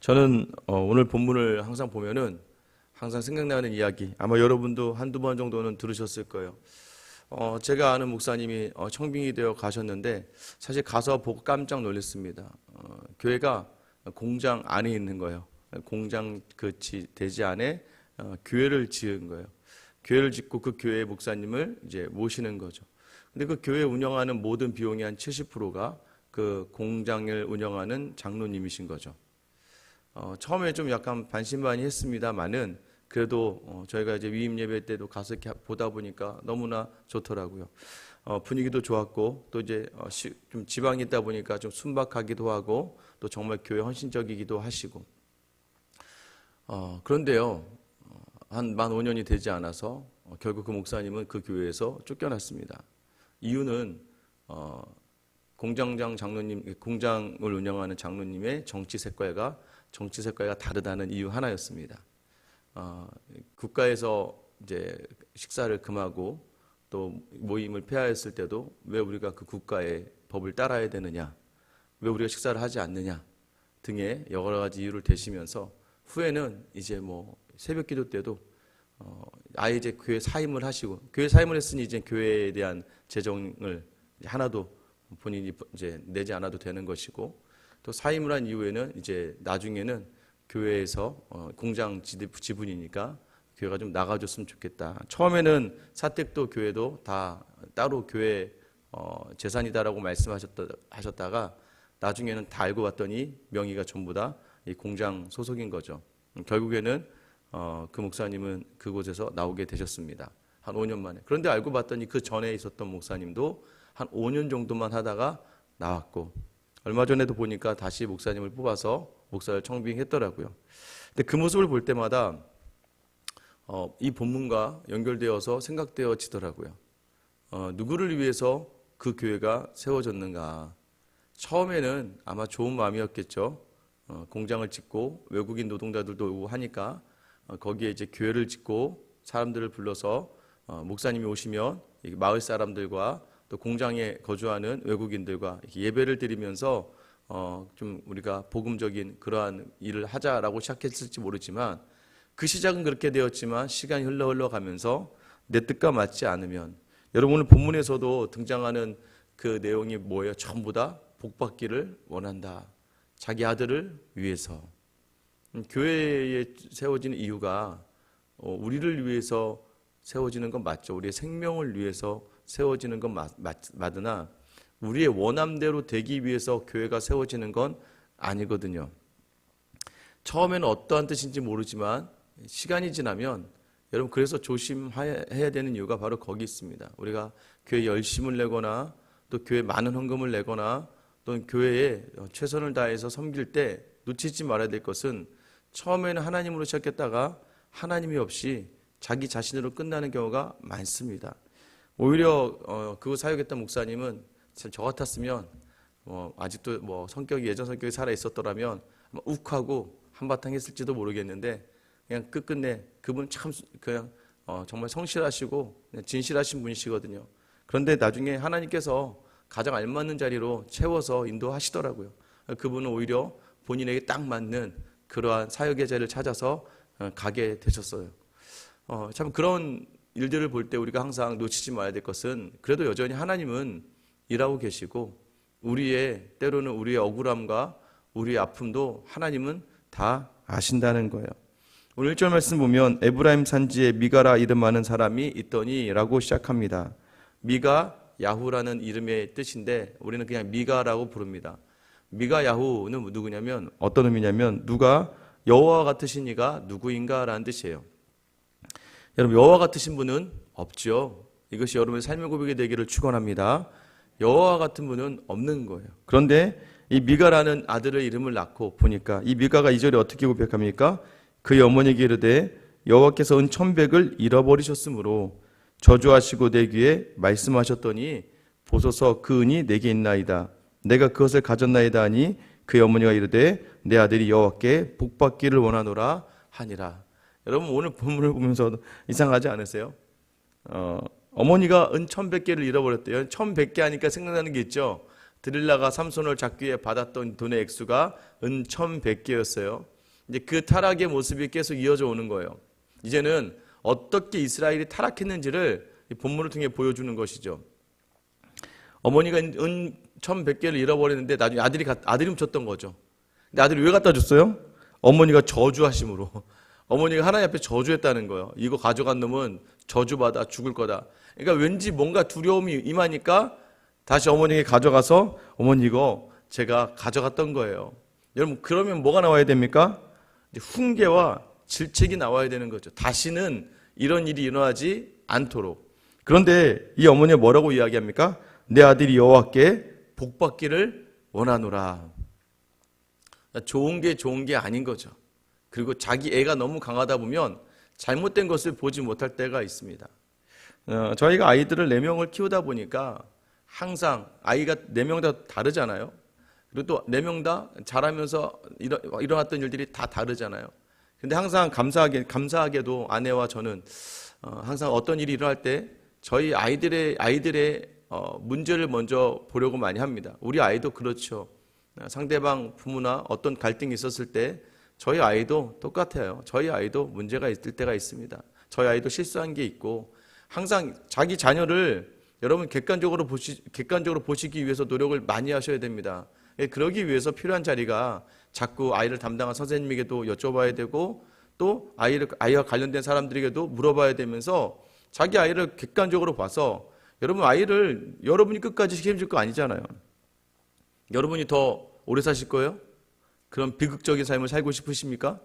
저는 오늘 본문을 항상 보면은 항상 생각나는 이야기, 아마 여러분도 한두 번 정도는 들으셨을 거예요. 제가 아는 목사님이 청빙이 되어 가셨는데 사실 가서 보고 깜짝 놀랐습니다. 교회가 공장 안에 있는 거예요. 공장 그 대지 안에 교회를 지은 거예요. 교회를 짓고 그 교회의 목사님을 이제 모시는 거죠. 근데 그 교회 운영하는 모든 비용의 한 70%가 그 공장을 운영하는 장로님이신 거죠. 처음에 좀 약간 반신반의했습니다만은 그래도 저희가 이제 위임 예배 때도 가서 이렇게 보다 보니까 너무나 좋더라고요. 분위기도 좋았고 또 이제 좀 지방에 있다 보니까 좀 순박하기도 하고 또 정말 교회 헌신적이기도 하시고. 그런데요, 한 만 5년이 되지 않아서 결국 그 목사님은 그 교회에서 쫓겨났습니다. 이유는 공장장 장로님, 공장을 운영하는 장로님의 정치 색깔과 다르다는 이유 하나였습니다. 국가에서 이제 식사를 금하고 또 모임을 폐하했을 때도 왜 우리가 그 국가의 법을 따라야 되느냐, 왜 우리가 식사를 하지 않느냐 등의 여러 가지 이유를 대시면서 후에는 이제 뭐 새벽기도 때도 아예 이제 교회 사임을 하시고, 교회 사임을 했으니 이제 교회에 대한 재정을 하나도 본인이 이제 내지 않아도 되는 것이고, 또 사임을 한 이후에는 이제 나중에는 교회에서 공장 지분이니까 교회가 좀 나가줬으면 좋겠다. 처음에는 사택도 교회도 다 따로 교회 재산이다라고 말씀하셨다가 나중에는 다 알고 봤더니 명의가 전부 다 이 공장 소속인 거죠. 결국에는 그 목사님은 그곳에서 나오게 되셨습니다. 한 5년 만에. 그런데 알고 봤더니 그 전에 있었던 목사님도 한 5년 정도만 하다가 나왔고, 얼마 전에도 보니까 다시 목사님을 뽑아서 목사를 청빙했더라고요. 근데 그 모습을 볼 때마다 이 본문과 연결되어서 생각되어지더라고요. 누구를 위해서 그 교회가 세워졌는가. 처음에는 아마 좋은 마음이었겠죠. 공장을 짓고 외국인 노동자들도 오고 하니까 거기에 이제 교회를 짓고 사람들을 불러서 목사님이 오시면 마을 사람들과 또 공장에 거주하는 외국인들과 예배를 드리면서 좀 우리가 복음적인 그러한 일을 하자라고 시작했을지 모르지만, 그 시작은 그렇게 되었지만 시간이 흘러가면서 내 뜻과 맞지 않으면, 여러분 오늘 본문에서도 등장하는 그 내용이 뭐예요? 전부 다 복받기를 원한다. 자기 아들을 위해서. 교회에 세워지는 이유가 우리를 위해서 세워지는 건 맞죠. 우리의 생명을 위해서 세워지는 건 맞으나 우리의 원함대로 되기 위해서 교회가 세워지는 건 아니거든요. 처음에는 어떠한 뜻인지 모르지만 시간이 지나면, 여러분 그래서 조심해야 되는 이유가 바로 거기 있습니다. 우리가 교회 열심을 내거나 또 교회 많은 헌금을 내거나 또는 교회에 최선을 다해서 섬길 때 놓치지 말아야 될 것은, 처음에는 하나님으로 시작했다가 하나님이 없이 자기 자신으로 끝나는 경우가 많습니다. 오히려 그 사역했던 목사님은 저 같았으면 아직도 뭐 성격이 예전 성격이 살아 있었더라면 욱하고 한바탕 했을지도 모르겠는데, 그냥 끝끝내 그분 참 그냥 정말 성실하시고 그냥 진실하신 분이시거든요. 그런데 나중에 하나님께서 가장 알맞는 자리로 채워서 인도하시더라고요. 그분은 오히려 본인에게 딱 맞는 그러한 사역의 자리를 찾아서 가게 되셨어요. 참 그런 일들을 볼 때 우리가 항상 놓치지 말아야 될 것은, 그래도 여전히 하나님은 일하고 계시고 때로는 우리의 억울함과 우리의 아픔도 하나님은 다 아신다는 거예요. 오늘 1절 말씀 보면 에브라임 산지에 미가라 이름 많은 사람이 있더니 라고 시작합니다. 미가 야후라는 이름의 뜻인데 우리는 그냥 미가라고 부릅니다. 미가 야후는 누구냐면, 어떤 의미냐면 누가 여호와 같으신 이가 누구인가 라는 뜻이에요. 여러분 여호와 같으신 분은 없죠. 이것이 여러분의 삶의 고백이 되기를 축원합니다. 여호와 같은 분은 없는 거예요. 그런데 이 미가라는 아들의 이름을 낳고 보니까 이 미가가 2절에 어떻게 고백합니까? 그의 어머니에게 이르되 여호와께서 은 천백을 잃어버리셨으므로 저주하시고 내 귀에 말씀하셨더니 보소서 그 은이 내게 있나이다. 내가 그것을 가졌나이다 하니 그의 어머니가 이르되 내 아들이 여호와께 복받기를 원하노라 하니라. 여러분 오늘 본문을 보면서 이상하지 않으세요? 어머니가 은 1100개를 잃어버렸대요. 1100개 하니까 생각나는 게 있죠. 드릴라가 삼손을 잡기 위해 받았던 돈의 액수가 은 1,100개였어요. 이제 그 타락의 모습이 계속 이어져 오는 거예요. 이제는 어떻게 이스라엘이 타락했는지를 본문을 통해 보여주는 것이죠. 어머니가 은 1,100개를 잃어버렸는데 나중에 아들이 훔쳤던 거죠. 근데 아들이 왜 갖다 줬어요? 어머니가 저주하심으로. 어머니가 하나님 앞에 저주했다는 거예요. 이거 가져간 놈은 저주받아 죽을 거다. 그러니까 왠지 뭔가 두려움이 임하니까 다시 어머니에게 가져가서 어머니 이거 제가 가져갔던 거예요. 여러분 그러면 뭐가 나와야 됩니까? 이제 훈계와 질책이 나와야 되는 거죠. 다시는 이런 일이 일어나지 않도록. 그런데 이 어머니가 뭐라고 이야기합니까? 내 아들이 여호와께 복받기를 원하노라. 좋은 게 아닌 거죠. 그리고 자기 애가 너무 강하다 보면 잘못된 것을 보지 못할 때가 있습니다. 저희가 아이들을 4명을 키우다 보니까 항상 아이가 4명 다 다르잖아요. 그리고 또 4명 다 자라면서 일어났던 일들이 다 다르잖아요. 근데 항상 감사하게도 아내와 저는 항상 어떤 일이 일어날 때 저희 아이들의 문제를 먼저 보려고 많이 합니다. 우리 아이도 그렇죠. 상대방 부모나 어떤 갈등이 있었을 때 저희 아이도 똑같아요. 저희 아이도 문제가 있을 때가 있습니다. 저희 아이도 실수한 게 있고 항상 자기 자녀를 여러분 객관적으로 보시기 위해서 노력을 많이 하셔야 됩니다. 그러기 위해서 필요한 자리가 자꾸 아이를 담당한 선생님에게도 여쭤봐야 되고 또 아이와 관련된 사람들에게도 물어봐야 되면서 자기 아이를 객관적으로 봐서 여러분 아이를 여러분이 끝까지 책임질 거 아니잖아요. 여러분이 더 오래 사실 거예요? 그런 비극적인 삶을 살고 싶으십니까?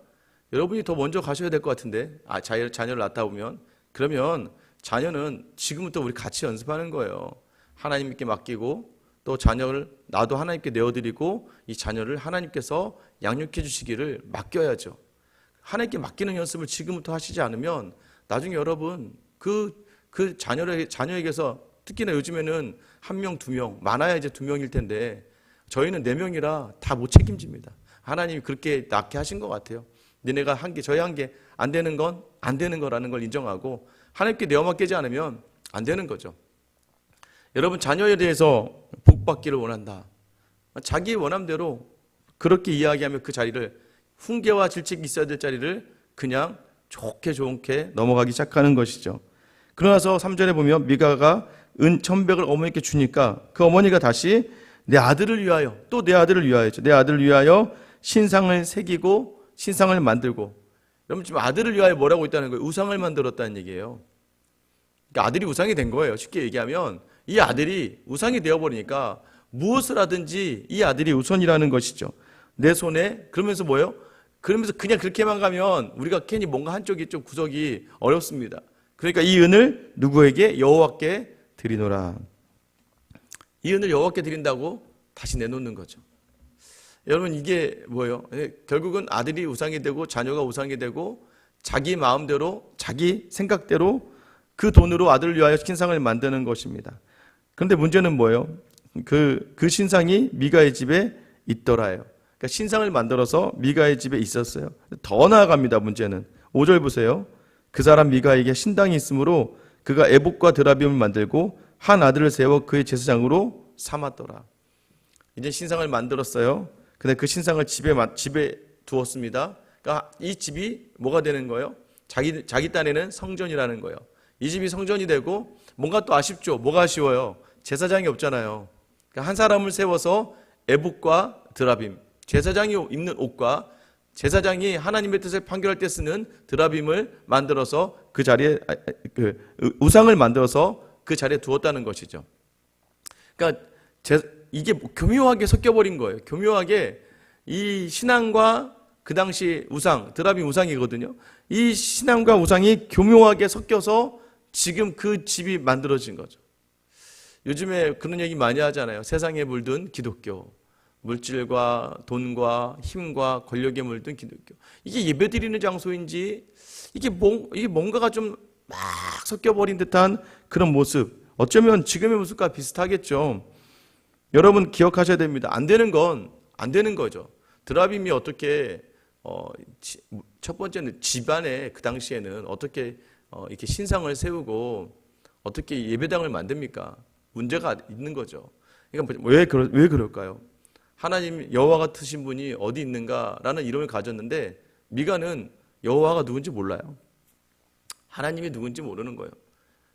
여러분이 더 먼저 가셔야 될 것 같은데 자녀를 낳다 보면 그러면 자녀는 지금부터 우리 같이 연습하는 거예요. 하나님께 맡기고 또 자녀를 나도 하나님께 내어드리고 이 자녀를 하나님께서 양육해 주시기를 맡겨야죠. 하나님께 맡기는 연습을 지금부터 하시지 않으면 나중에 여러분 그 자녀에게서 특히나 요즘에는 1명, 2명 많아야 이제 2명일 텐데 저희는 4명이라 다 못 책임집니다. 하나님이 그렇게 낳게 하신 것 같아요. 너네가 한 개, 저희 한 개 안 되는 건 안 되는 거라는 걸 인정하고 하나님께 내어 맡기지 않으면 안 되는 거죠. 여러분 자녀에 대해서 복받기를 원한다. 자기 원함대로 그렇게 이야기하면 그 자리를 훈계와 질책이 있어야 될 자리를 그냥 좋게 넘어가기 시작하는 것이죠. 그러나서 3절에 보면 미가가 은 1,100을 어머니께 주니까 그 어머니가 다시 내 아들을 위하여 또 내 아들을 위하여죠. 내 아들을 위하여 신상을 새기고 신상을 만들고. 여러분 지금 아들을 위하여 뭐라고 있다는 거예요? 우상을 만들었다는 얘기예요. 그러니까 아들이 우상이 된 거예요. 쉽게 얘기하면 이 아들이 우상이 되어버리니까 무엇을 하든지 이 아들이 우선이라는 것이죠. 내 손에 그러면서 뭐예요? 그러면서 그냥 그렇게만 가면 우리가 괜히 뭔가 한쪽이 좀 구석이 어렵습니다. 그러니까 이 은을 누구에게? 여호와께 드리노라. 이 은을 여호와께 드린다고 다시 내놓는 거죠. 여러분 이게 뭐예요? 결국은 아들이 우상이 되고 자녀가 우상이 되고 자기 마음대로 자기 생각대로 그 돈으로 아들을 위하여 신상을 만드는 것입니다. 그런데 문제는 뭐예요? 그 신상이 미가의 집에 있더라요. 그러니까 신상을 만들어서 미가의 집에 있었어요. 더 나아갑니다. 문제는 5절 보세요. 그 사람 미가에게 신당이 있으므로 그가 에봇과 드라빔을 만들고 한 아들을 세워 그의 제사장으로 삼았더라. 이제 신상을 만들었어요. 근데 그 신상을 집에 두었습니다. 그러니까 이 집이 뭐가 되는 거예요? 자기 딴에는 성전이라는 거예요. 이 집이 성전이 되고 뭔가 또 아쉽죠. 뭐가 아쉬워요? 제사장이 없잖아요. 그러니까 한 사람을 세워서 에봇과 드라빔, 제사장이 입는 옷과 제사장이 하나님의 뜻을 판결할 때 쓰는 드라빔을 만들어서 그 자리에 우상을 만들어서 그 자리에 두었다는 것이죠. 그러니까 이게 교묘하게 섞여버린 거예요. 교묘하게 이 신앙과 그 당시 우상, 드라빔 우상이거든요. 이 신앙과 우상이 교묘하게 섞여서 지금 그 집이 만들어진 거죠. 요즘에 그런 얘기 많이 하잖아요. 세상에 물든 기독교. 물질과 돈과 힘과 권력에 물든 기독교. 이게 예배드리는 장소인지 이게 뭔가가 좀 막 섞여버린 듯한 그런 모습. 어쩌면 지금의 모습과 비슷하겠죠. 여러분 기억하셔야 됩니다. 안 되는 건 안 되는 거죠. 드라빔이 어떻게 첫 번째는 집안에 그 당시에는 어떻게 이렇게 신상을 세우고 어떻게 예배당을 만듭니까? 문제가 있는 거죠. 그러니까 왜 그럴까요? 하나님 여호와 같으신 분이 어디 있는가라는 이름을 가졌는데 미가는 여호와가 누군지 몰라요. 하나님이 누군지 모르는 거예요.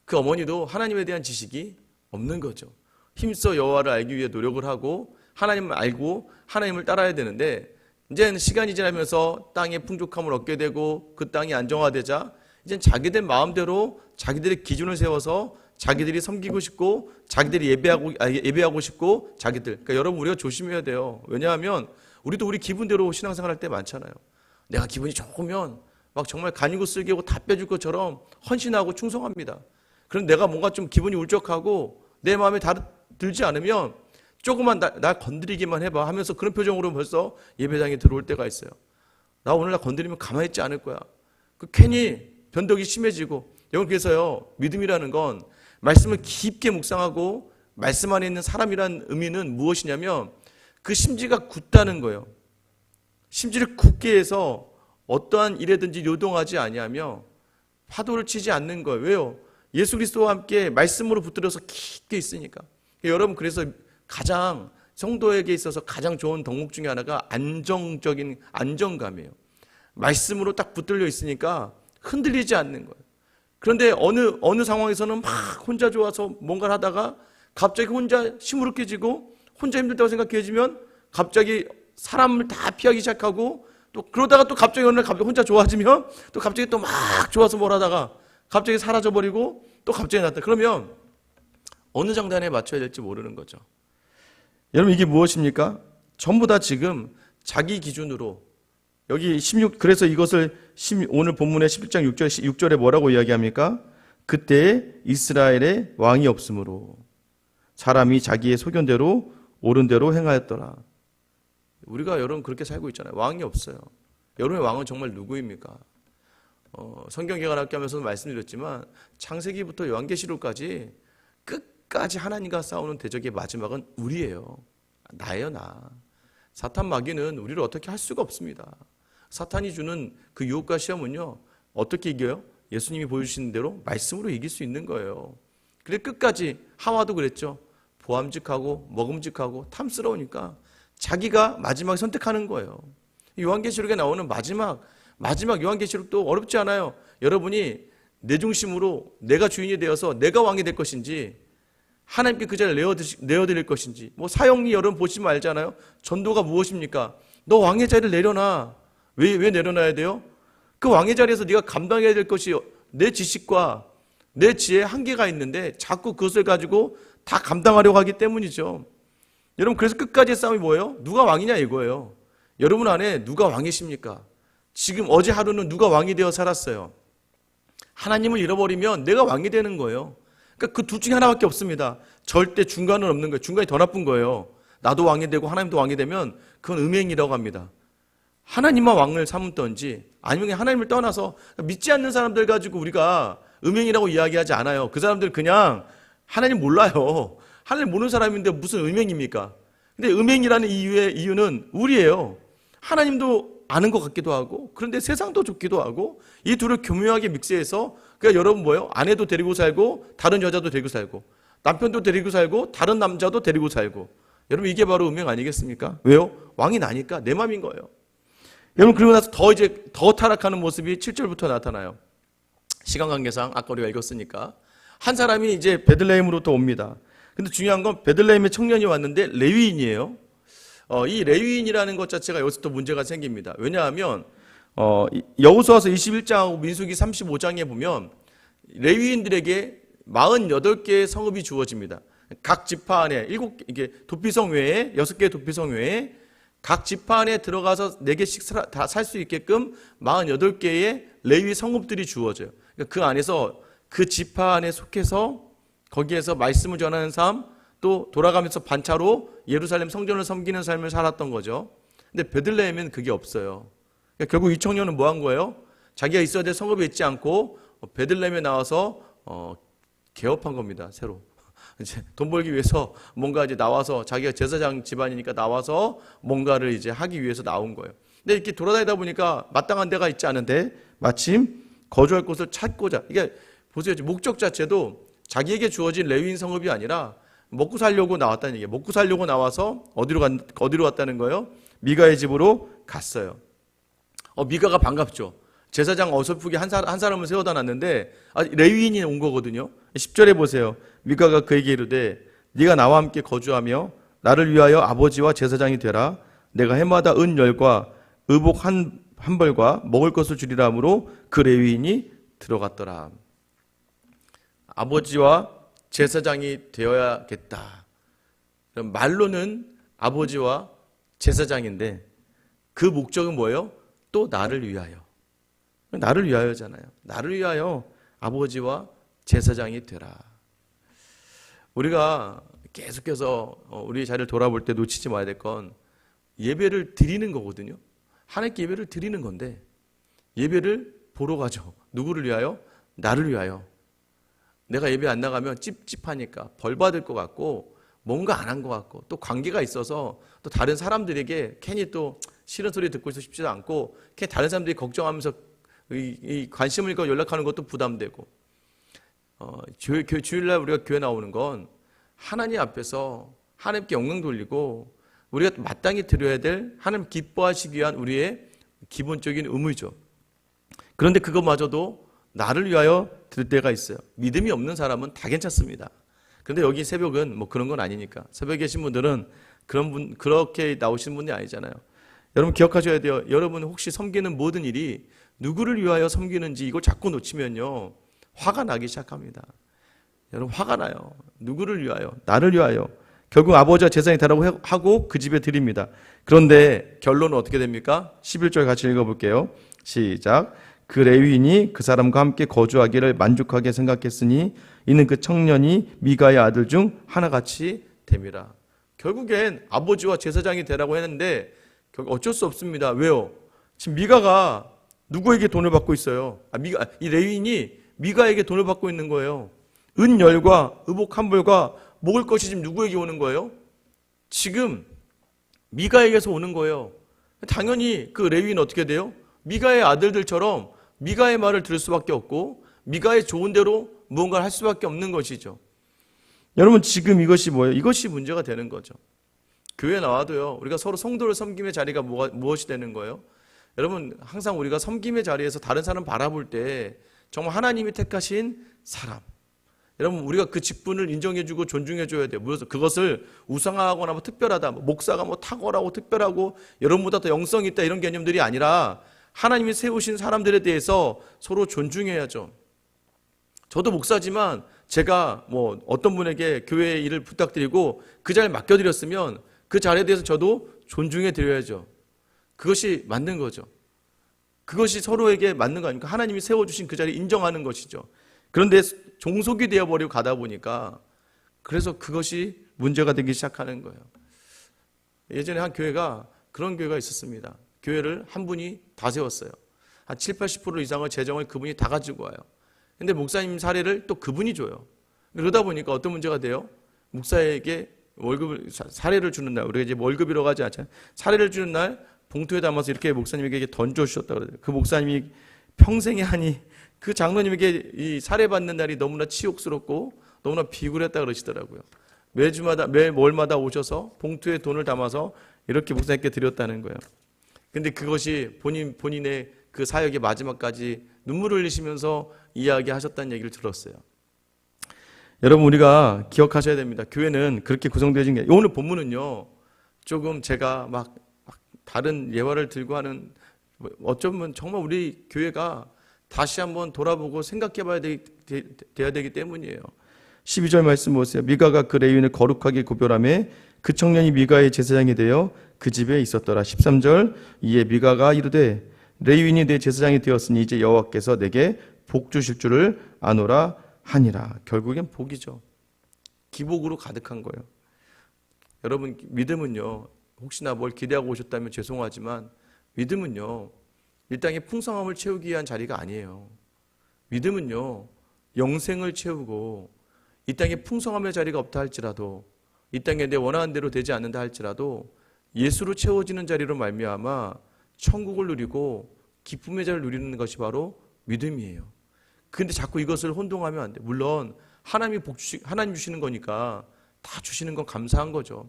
그 어머니도 하나님에 대한 지식이 없는 거죠. 힘써 여호와를 알기 위해 노력을 하고 하나님을 알고 하나님을 따라야 되는데 이제 시간이 지나면서 땅의 풍족함을 얻게 되고 그 땅이 안정화되자 이제 자기들 마음대로 자기들의 기준을 세워서 자기들이 섬기고 싶고 자기들이 예배하고 싶고 자기들. 그러니까 여러분 우리가 조심해야 돼요. 왜냐하면 우리도 우리 기분대로 신앙생활 할 때 많잖아요. 내가 기분이 좋으면 막 정말 간이고 쓸개고 다 빼줄 것처럼 헌신하고 충성합니다. 그런데 내가 뭔가 좀 기분이 울적하고 내 마음에 들지 않으면 조금만 날 건드리기만 해봐 하면서 그런 표정으로 벌써 예배당에 들어올 때가 있어요. 나 오늘 날 건드리면 가만히 있지 않을 거야. 괜히 변덕이 심해지고. 여러분 그래서요, 믿음이라는 건 말씀을 깊게 묵상하고 말씀 안에 있는 사람이라는 의미는 무엇이냐면 그 심지가 굳다는 거예요. 심지를 굳게 해서 어떠한 일에든지 요동하지 아니하며 파도를 치지 않는 거예요. 왜요? 예수 그리스도와 함께 말씀으로 붙들어서 깊게 있으니까. 여러분 그래서 가장 성도에게 있어서 가장 좋은 덕목 중에 하나가 안정적인 안정감이에요. 말씀으로 딱 붙들려 있으니까 흔들리지 않는 거예요. 그런데 어느 상황에서는 막 혼자 좋아서 뭔가를 하다가 갑자기 혼자 시무룩해지고 혼자 힘들다고 생각해지면 갑자기 사람을 다 피하기 시작하고 또 그러다가 또 갑자기 어느 날 갑자기 혼자 좋아지면 또 갑자기 또 막 좋아서 뭘 하다가 갑자기 사라져버리고 또 갑자기 나타나. 그러면 어느 장단에 맞춰야 될지 모르는 거죠. 여러분 이게 무엇입니까? 전부 다 지금 자기 기준으로 여기 16 그래서 이것을 오늘 본문의 11장 6절에 뭐라고 이야기합니까? 그때 이스라엘에 왕이 없으므로 사람이 자기의 소견대로 옳은 대로 행하였더라. 우리가 여러분 그렇게 살고 있잖아요. 왕이 없어요. 여러분의 왕은 정말 누구입니까? 성경개관학교 하면서도 말씀드렸지만 창세기부터 요한계시록까지 끝까지 하나님과 싸우는 대적의 마지막은 우리예요. 나예요, 나. 사탄 마귀는 우리를 어떻게 할 수가 없습니다. 사탄이 주는 그 유혹과 시험은요, 어떻게 이겨요? 예수님이 보여주시는 대로 말씀으로 이길 수 있는 거예요. 그래 끝까지 하와도 그랬죠. 보암직하고 먹음직하고 탐스러우니까 자기가 마지막에 선택하는 거예요. 요한계시록에 나오는 마지막 요한계시록도 어렵지 않아요. 여러분이 내 중심으로 내가 주인이 되어서 내가 왕이 될 것인지 하나님께 그 자리를 내어드릴 것인지 뭐 사형리 여러분 보시면 알잖아요. 전도가 무엇입니까? 너 왕의 자리를 내려놔. 왜 내려놔야 돼요? 그 왕의 자리에서 네가 감당해야 될 것이 내 지식과 내 지혜에 한계가 있는데 자꾸 그것을 가지고 다 감당하려고 하기 때문이죠. 여러분 그래서 끝까지의 싸움이 뭐예요? 누가 왕이냐 이거예요. 여러분 안에 누가 왕이십니까? 지금 어제 하루는 누가 왕이 되어 살았어요. 하나님을 잃어버리면 내가 왕이 되는 거예요. 그러니까 그 둘 중에 하나밖에 없습니다. 절대 중간은 없는 거예요. 중간이 더 나쁜 거예요. 나도 왕이 되고 하나님도 왕이 되면 그건 음행이라고 합니다. 하나님만 왕을 삼던지 아니면 하나님을 떠나서 믿지 않는 사람들 가지고 우리가 음행이라고 이야기하지 않아요. 그 사람들 그냥 하나님 몰라요. 하나님 모르는 사람인데 무슨 음행입니까? 근데 음행이라는 이유는 우리예요. 하나님도 아는 것 같기도 하고 그런데 세상도 좋기도 하고 이 둘을 교묘하게 믹스해서 그러니까 여러분 뭐예요? 아내도 데리고 살고 다른 여자도 데리고 살고 남편도 데리고 살고 다른 남자도 데리고 살고 여러분 이게 바로 음행 아니겠습니까? 왜요? 왕이 나니까 내 맘인 거예요. 여러분 그러고 나서 더 타락하는 모습이 7절부터 나타나요. 시간 관계상 아까 우리가 읽었으니까 한 사람이 이제 베들레헴으로부터 옵니다. 근데 중요한 건 베들레헴에 청년이 왔는데 레위인이에요. 이 레위인이라는 것 자체가 여기서 또 문제가 생깁니다. 왜냐하면 여호수아서 21장하고 민수기 35장에 보면 레위인들에게 48개의 성읍이 주어집니다. 각 지파 안에 이게 도피성 외에 6개의 도피성 외에 각 지파 안에 들어가서 4개씩 다 살 수 있게끔 48개의 레위 성읍들이 주어져요. 그러니까 그 안에서 그 지파 안에 속해서 거기에서 말씀을 전하는 삶, 또 돌아가면서 반차로 예루살렘 성전을 섬기는 삶을 살았던 거죠. 근데 베들레헴에는 그게 없어요. 그러니까 결국 이 청년은 뭐 한 거예요? 자기가 있어야 될 성읍에 있지 않고 베들레헴에 나와서 개업한 겁니다. 새로. 이제 돈 벌기 위해서 뭔가 이제 나와서 자기가 제사장 집안이니까 나와서 뭔가를 이제 하기 위해서 나온 거예요. 근데 이렇게 돌아다니다 보니까 마땅한 데가 있지 않은데 마침 거주할 곳을 찾고자. 이게 보세요. 목적 자체도 자기에게 주어진 레위인 성읍이 아니라 먹고 살려고 나왔다는 얘기예요. 먹고 살려고 나와서 어디로 갔다는 거예요? 미가의 집으로 갔어요. 미가가 반갑죠. 제사장 어설프게 한 사람을 세워다 놨는데 레위인이 온 거거든요. 10절에 보세요. 미가가 그에게 이르되 네가 나와 함께 거주하며 나를 위하여 아버지와 제사장이 되라. 내가 해마다 은 열과 의복 한 벌과 먹을 것을 주리라 하므로 그 레위인이 들어갔더라. 아버지와 제사장이 되어야겠다. 말로는 아버지와 제사장인데 그 목적은 뭐예요? 또 나를 위하여. 나를 위하여잖아요. 나를 위하여 아버지와 제사장이 되라. 우리가 계속해서 우리 자리를 돌아볼 때 놓치지 말아야 될 건 예배를 드리는 거거든요. 하나님께 예배를 드리는 건데 예배를 보러 가죠. 누구를 위하여? 나를 위하여. 내가 예배 안 나가면 찝찝하니까 벌 받을 것 같고 뭔가 안 한 것 같고 또 관계가 있어서 또 다른 사람들에게 괜히 또 싫은 소리 듣고 싶지도 않고 괜히 다른 사람들이 걱정하면서 이 관심을 갖고 연락하는 것도 부담되고 주일날 우리가 교회 나오는 건 하나님 앞에서 하나님께 영광 돌리고 우리가 마땅히 드려야 될 하나님 기뻐하시기 위한 우리의 기본적인 의무죠. 그런데 그것마저도 나를 위하여 들 때가 있어요. 믿음이 없는 사람은 다 괜찮습니다. 그런데 여기 새벽은 뭐 그런 건 아니니까. 새벽에 계신 분들은 그렇게 나오시는 분이 아니잖아요. 여러분 기억하셔야 돼요. 여러분 혹시 섬기는 모든 일이 누구를 위하여 섬기는지 이걸 자꾸 놓치면요. 화가 나기 시작합니다. 여러분 화가 나요. 누구를 위하여? 나를 위하여. 결국 아버지와 제사장이 되라고 하고 그 집에 드립니다. 그런데 결론은 어떻게 됩니까? 11절 같이 읽어볼게요. 시작. 그 레위인이 그 사람과 함께 거주하기를 만족하게 생각했으니 이는 그 청년이 미가의 아들 중 하나같이 됨이라. 결국엔 아버지와 제사장이 되라고 했는데 결국 어쩔 수 없습니다. 왜요? 지금 미가가 누구에게 돈을 받고 있어요? 이 레위인이 미가에게 돈을 받고 있는 거예요. 은 열과 의복 한 벌과 먹을 것이 지금 누구에게 오는 거예요? 지금 미가에게서 오는 거예요. 당연히 그 레위인은 어떻게 돼요? 미가의 아들들처럼 미가의 말을 들을 수밖에 없고 미가의 좋은 대로 무언가를 할 수밖에 없는 것이죠. 여러분 지금 이것이 뭐예요? 이것이 문제가 되는 거죠. 교회 나와도요. 우리가 서로 성도를 섬김의 자리가 무엇이 되는 거예요? 여러분 항상 우리가 섬김의 자리에서 다른 사람 바라볼 때 정말 하나님이 택하신 사람, 여러분 우리가 그 직분을 인정해주고 존중해줘야 돼요. 물론 그것을 우상하거나 뭐 특별하다, 목사가 뭐 탁월하고 특별하고 여러분보다 더 영성이 있다 이런 개념들이 아니라 하나님이 세우신 사람들에 대해서 서로 존중해야죠. 저도 목사지만 제가 뭐 어떤 분에게 교회 일을 부탁드리고 그 자리를 맡겨드렸으면 그 자리에 대해서 저도 존중해 드려야죠. 그것이 맞는 거죠. 그것이 서로에게 맞는 거 아닙니까? 하나님이 세워주신 그 자리 인정하는 것이죠. 그런데 종속이 되어버리고 가다 보니까 그래서 그것이 문제가 되기 시작하는 거예요. 예전에 한 교회가 그런 교회가 있었습니다. 교회를 한 분이 다 세웠어요. 한 70-80% 이상의 재정을 그분이 다 가지고 와요. 근데 목사님 사례를 또 그분이 줘요. 그러다 보니까 어떤 문제가 돼요? 목사에게 월급을, 사례를 주는 날, 우리가 이제 월급이라고 하지 않잖아요. 사례를 주는 날 봉투에 담아서 이렇게 목사님에게 던져주셨다고 그래요. 그 목사님이 평생에 하니 그 장로님에게 이 사례 받는 날이 너무나 치욕스럽고 너무나 비굴했다 그러시더라고요. 매월마다 오셔서 봉투에 돈을 담아서 이렇게 목사님께 드렸다는 거예요. 근데 그것이 본인의 그 사역의 마지막까지 눈물을 흘리시면서 이야기하셨다는 얘기를 들었어요. 여러분 우리가 기억하셔야 됩니다. 교회는 그렇게 구성되어진 게 오늘 본문은요. 조금 제가 막 다른 예화를 들고 하는 어쩌면 정말 우리 교회가 다시 한번 돌아보고 생각해 봐야 돼야 되기 때문이에요. 12절 말씀 보세요. 미가가 그 레위인을 거룩하게 구별하며 그 청년이 미가의 제사장이 되어 그 집에 있었더라. 13절 이에 미가가 이르되 레위인이 내 제사장이 되었으니 이제 여호와께서 내게 복 주실 줄을 아노라 하니라. 결국엔 복이죠. 기복으로 가득한 거예요. 여러분 믿음은요. 혹시나 뭘 기대하고 오셨다면 죄송하지만 믿음은요. 이 땅의 풍성함을 채우기 위한 자리가 아니에요. 믿음은요. 영생을 채우고 이 땅에 풍성함의 자리가 없다 할지라도 이 땅에 내 원하는 대로 되지 않는다 할지라도 예수로 채워지는 자리로 말미암아 천국을 누리고 기쁨의 자리를 누리는 것이 바로 믿음이에요. 그런데 자꾸 이것을 혼동하면 안 돼. 물론 하나님 주시는 거니까 다 주시는 건 감사한 거죠.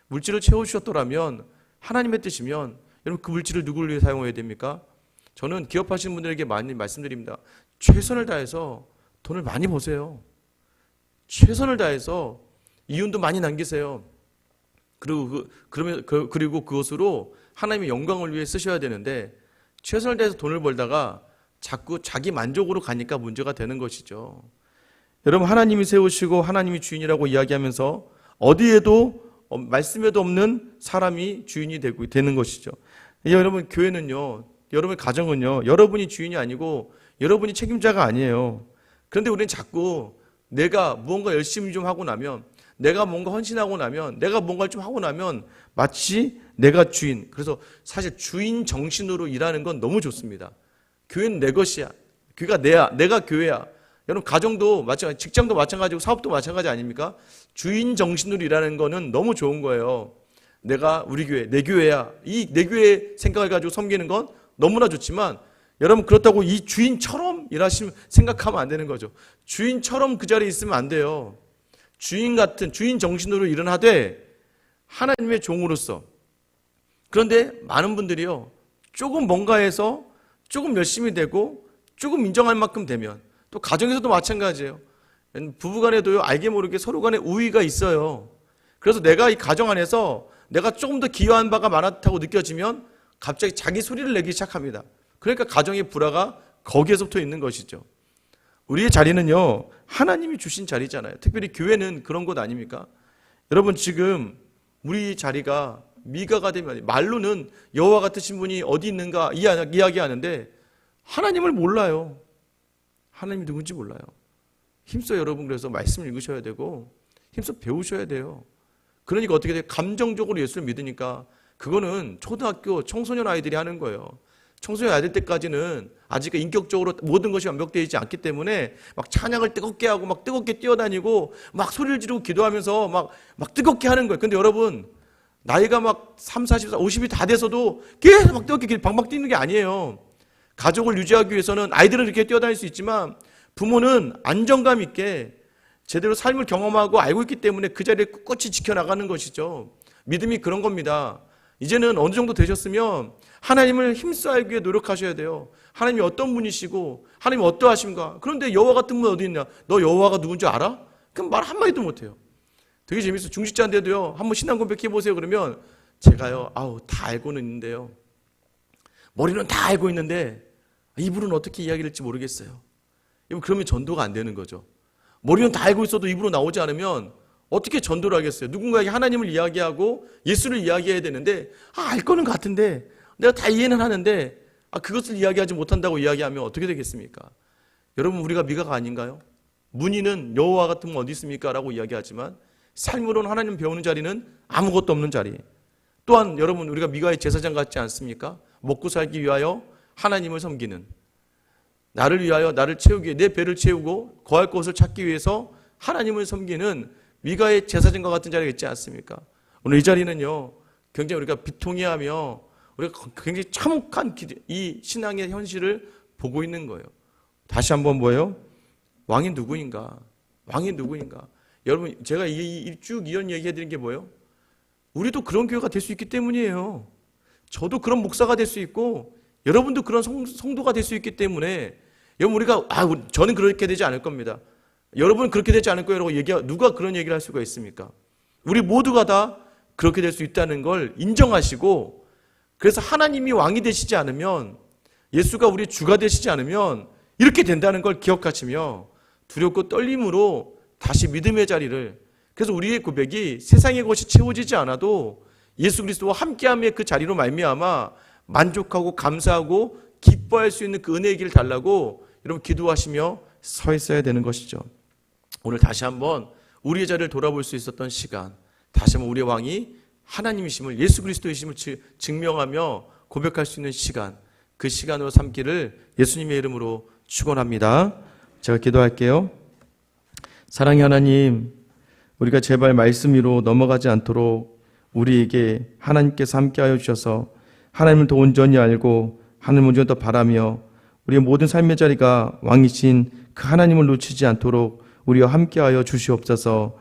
물질을 채워주셨더라면 하나님의 뜻이면 여러분 그 물질을 누구를 위해 사용해야 됩니까? 저는 기업하시는 분들에게 많이 말씀드립니다. 최선을 다해서 돈을 많이 버세요. 최선을 다해서 이윤도 많이 남기세요. 그리고 그것으로 하나님의 영광을 위해 쓰셔야 되는데 최선을 다해서 돈을 벌다가 자꾸 자기 만족으로 가니까 문제가 되는 것이죠. 여러분 하나님이 세우시고 하나님이 주인이라고 이야기하면서 어디에도 말씀에도 없는 사람이 주인이 되는 것이죠. 여러분 교회는요, 여러분 가정은요, 여러분이 주인이 아니고 여러분이 책임자가 아니에요. 그런데 우리는 자꾸 내가 무언가 열심히 좀 하고 나면, 내가 뭔가 헌신하고 나면, 내가 뭔가를 좀 하고 나면 마치 내가 주인. 그래서 사실 주인 정신으로 일하는 건 너무 좋습니다. 교회는 내 것이야. 교회가 내야. 내가 교회야. 여러분 가정도 마찬가지, 직장도 마찬가지고 사업도 마찬가지 아닙니까? 주인 정신으로 일하는 거는 너무 좋은 거예요. 내가 우리 교회, 내 교회야. 이 내 교회 생각을 가지고 섬기는 건 너무나 좋지만 여러분 그렇다고 이 주인처럼 일하시면 생각하면 안 되는 거죠. 주인처럼 그 자리에 있으면 안 돼요. 주인 같은 주인 정신으로 일은 하되 하나님의 종으로서. 그런데 많은 분들이요, 조금 뭔가해서 조금 열심히 되고 조금 인정할 만큼 되면, 또 가정에서도 마찬가지예요. 부부간에도요, 알게 모르게 서로 간에 우위가 있어요. 그래서 내가 이 가정 안에서 내가 조금 더 기여한 바가 많았다고 느껴지면 갑자기 자기 소리를 내기 시작합니다. 그러니까 가정의 불화가 거기에서부터 있는 것이죠. 우리의 자리는요, 하나님이 주신 자리잖아요. 특별히 교회는 그런 곳 아닙니까? 여러분 지금 우리 자리가 미가가 되면, 말로는 여호와 같으신 분이 어디 있는가 이야기하는데 하나님을 몰라요. 하나님이 누군지 몰라요. 힘써 여러분 그래서 말씀을 읽으셔야 되고 힘써 배우셔야 돼요. 그러니까 어떻게 돼요? 감정적으로 예수를 믿으니까 그거는 초등학교 청소년 아이들이 하는 거예요. 청소년 아이들 때까지는 아직 인격적으로 모든 것이 완벽되어 있지 않기 때문에 막 찬양을 뜨겁게 하고 막 뜨겁게 뛰어다니고 막 소리를 지르고 기도하면서 막 뜨겁게 하는 거예요. 근데 여러분 나이가 막 3, 40, 50이 다 돼서도 계속 막 뜨겁게 방방 뛰는 게 아니에요. 가족을 유지하기 위해서는 아이들은 이렇게 뛰어다닐 수 있지만 부모는 안정감 있게 제대로 삶을 경험하고 알고 있기 때문에 그 자리에 꿋꿋이 지켜나가는 것이죠. 믿음이 그런 겁니다. 이제는 어느 정도 되셨으면 하나님을 힘써 알기 위해 노력하셔야 돼요. 하나님이 어떤 분이시고 하나님이 어떠하신가. 그런데 여호와 같은 분 어디 있냐? 너 여호와가 누군지 알아? 그럼 말 한마디도 못해요. 되게 재밌어요. 중직자인데도요, 한번 신앙 고백해보세요 그러면 제가요, 다 알고는 있는데요, 머리는 다 알고 있는데 입으로는 어떻게 이야기를 할지 모르겠어요. 그러면 전도가 안 되는 거죠. 머리는 다 알고 있어도 입으로 나오지 않으면 어떻게 전도를 하겠어요? 누군가에게 하나님을 이야기하고 예수를 이야기해야 되는데 알 거는 같은데 내가 다 이해는 하는데 그것을 이야기하지 못한다고 이야기하면 어떻게 되겠습니까? 여러분 우리가 미가가 아닌가요? 문의는 여호와 같은 분 어디 있습니까? 라고 이야기하지만 삶으로는 하나님 배우는 자리는 아무것도 없는 자리. 또한 여러분 우리가 미가의 제사장 같지 않습니까? 먹고 살기 위하여 하나님을 섬기는, 나를 위하여 나를 채우기 위해 내 배를 채우고 거할 곳을 찾기 위해서 하나님을 섬기는 미가의 제사장과 같은 자리가 있지 않습니까? 오늘 이 자리는요, 굉장히 우리가 비통해하며 우리가 굉장히 참혹한 이 신앙의 현실을 보고 있는 거예요. 다시 한번 뭐예요? 왕이 누구인가? 왕이 누구인가? 여러분 제가 쭉 이런 얘기해드린 게 뭐예요? 우리도 그런 교회가 될 수 있기 때문이에요. 저도 그런 목사가 될 수 있고 여러분도 그런 성도가 될 수 있기 때문에, 여러분 우리가 저는 그렇게 되지 않을 겁니다, 여러분은 그렇게 되지 않을 거예요 라고 누가 그런 얘기를 할 수가 있습니까? 우리 모두가 다 그렇게 될 수 있다는 걸 인정하시고, 그래서 하나님이 왕이 되시지 않으면, 예수가 우리 주가 되시지 않으면 이렇게 된다는 걸 기억하시며 두렵고 떨림으로 다시 믿음의 자리를, 그래서 우리의 고백이 세상의 것이 채워지지 않아도 예수 그리스도와 함께함의 그 자리로 말미암아 만족하고 감사하고 기뻐할 수 있는 그 은혜의 길을 달라고 여러분 기도하시며 서 있어야 되는 것이죠. 오늘 다시 한번 우리의 자리를 돌아볼 수 있었던 시간, 다시 한번 우리의 왕이 하나님이심을, 예수 그리스도이심을 증명하며 고백할 수 있는 시간, 그 시간으로 삼기를 예수님의 이름으로 축원합니다. 제가 기도할게요. 사랑의 하나님, 우리가 제발 말씀 위로 넘어가지 않도록 우리에게 하나님께서 함께하여 주셔서 하나님을 더 온전히 알고 하나님을 온전히 더 바라며 우리의 모든 삶의 자리가 왕이신 그 하나님을 놓치지 않도록 우리와 함께하여 주시옵소서.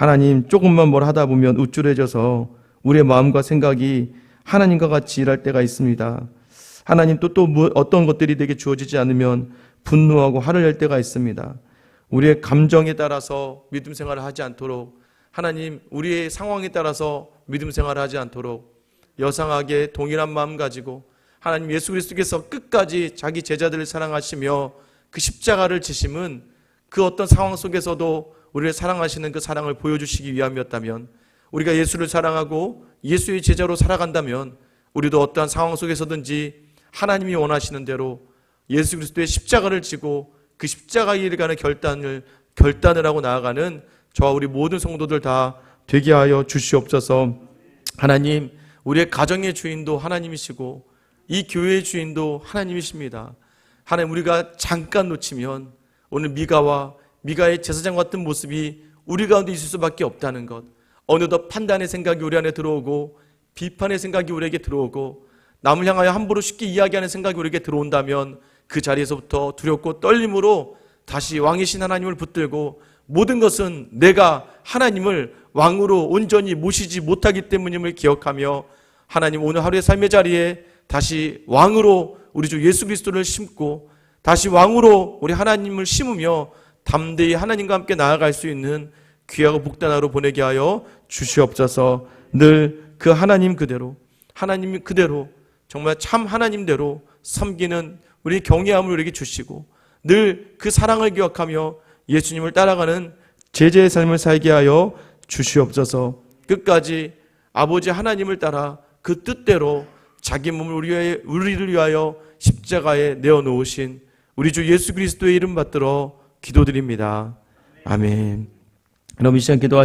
하나님, 조금만 뭘 하다 보면 우쭐해져서 우리의 마음과 생각이 하나님과 같이 일할 때가 있습니다. 하나님, 또 어떤 것들이 내게 주어지지 않으면 분노하고 화를 낼 때가 있습니다. 우리의 감정에 따라서 믿음 생활을 하지 않도록, 하나님, 우리의 상황에 따라서 믿음 생활을 하지 않도록 여상하게 동일한 마음 가지고 하나님 예수 그리스도께서 끝까지 자기 제자들을 사랑하시며 그 십자가를 지심은 그 어떤 상황 속에서도 우리를 사랑하시는 그 사랑을 보여주시기 위함이었다면, 우리가 예수를 사랑하고 예수의 제자로 살아간다면 우리도 어떠한 상황 속에서든지 하나님이 원하시는 대로 예수 그리스도의 십자가를 지고 그 십자가의 일을 가는 결단을 하고 나아가는 저와 우리 모든 성도들 다 되게 하여 주시옵소서. 하나님, 우리의 가정의 주인도 하나님이시고 이 교회의 주인도 하나님이십니다. 하나님, 우리가 잠깐 놓치면 오늘 미가의 제사장 같은 모습이 우리 가운데 있을 수밖에 없다는 것, 어느덧 판단의 생각이 우리 안에 들어오고 비판의 생각이 우리에게 들어오고 남을 향하여 함부로 쉽게 이야기하는 생각이 우리에게 들어온다면 그 자리에서부터 두렵고 떨림으로 다시 왕이신 하나님을 붙들고 모든 것은 내가 하나님을 왕으로 온전히 모시지 못하기 때문임을 기억하며 하나님, 오늘 하루의 삶의 자리에 다시 왕으로 우리 주 예수 그리스도를 심고 다시 왕으로 우리 하나님을 심으며 담대히 하나님과 함께 나아갈 수 있는 귀하고 복된 하루 보내게 하여 주시옵소서. 늘 그 하나님 그대로 정말 참 하나님대로 섬기는 우리 경외함을 우리에게 주시고 늘 그 사랑을 기억하며 예수님을 따라가는 제자의 삶을 살게 하여 주시옵소서. 끝까지 아버지 하나님을 따라 그 뜻대로 자기 몸을 우리를 위하여 십자가에 내어놓으신 우리 주 예수 그리스도의 이름 받들어 기도드립니다. 아멘. 그럼 이 시간 기도하